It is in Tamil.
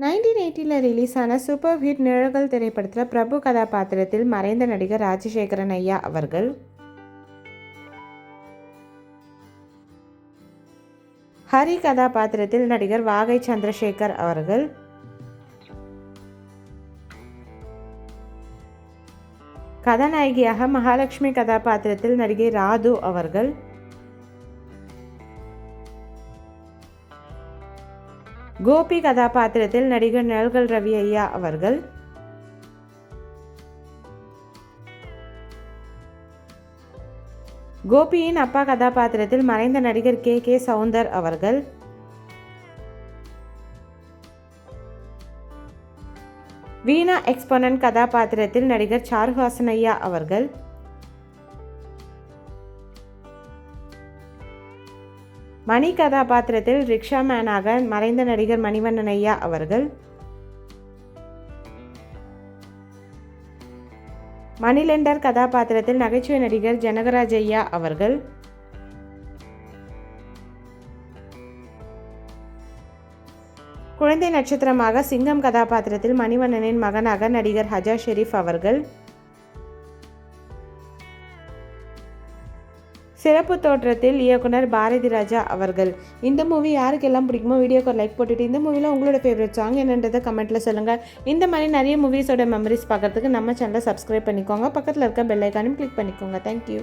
1980ல் ரிலீஸ் ஆன சூப்பர் ஹிட் நிழல்கள் திரைப்படத்தில் பிரபு கதாபாத்திரத்தில் மறைந்த நடிகர் ராஜசேகரன் ஐயா அவர்கள், ஹரி கதாபாத்திரத்தில் நடிகர் வாகை சந்திரசேகர் அவர்கள், கதாநாயகியாக மகாலட்சுமி கதாபாத்திரத்தில் நடிகை ராது அவர்கள், கோபி கதாபாத்திரத்தில் நடிகர் நிழல்கள் ரவி ஐயா அவர்கள், கோபியின் அப்பா கதாபாத்திரத்தில் மறைந்த நடிகர் கே சவுந்தர் அவர்கள், வீணா எக்ஸ்போனன்ட் கதாபாத்திரத்தில் நடிகர் சாருஹாசன் ஐயா அவர்கள், மணி கதாபாத்திரத்தில் ரிக்ஷா மேனாக மறைந்த நடிகர் மணிவண்ணன் ஐயா அவர்கள், மணிலெண்டர் கதாபாத்திரத்தில் நகைச்சுவை நடிகர் ஜனகராஜ் ஐயா அவர்கள், குழந்தை நட்சத்திரமாக சிங்கம் கதாபாத்திரத்தில் மணிவண்ணனின் மகனாக நடிகர் ஹஜா ஷெரீப் அவர்கள், சிறப்பு தோற்றத்தில் இயக்குனர் பாரதி ராஜா அவர்கள். இந்த மூவி யாருக்கெல்லாம் பிடிக்குமோ வீடியோக்கு ஒரு லைக் போட்டுட்டு இந்த மூவியில் உங்களோட ஃபேவரட் சாங் என்னன்றதை கமெண்ட்டில் சொல்லுங்கள். இந்த மாதிரி நிறைய மூவிஸோட மெமரிஸ் பார்க்குறதுக்கு நம்ம சேனலை சப்ஸ்கிரைப் பண்ணிக்கோங்க. பக்கத்தில் இருக்க பெல் ஐக்கானையும் கிளிக் பண்ணிக்கோங்க. தேங்க்யூ.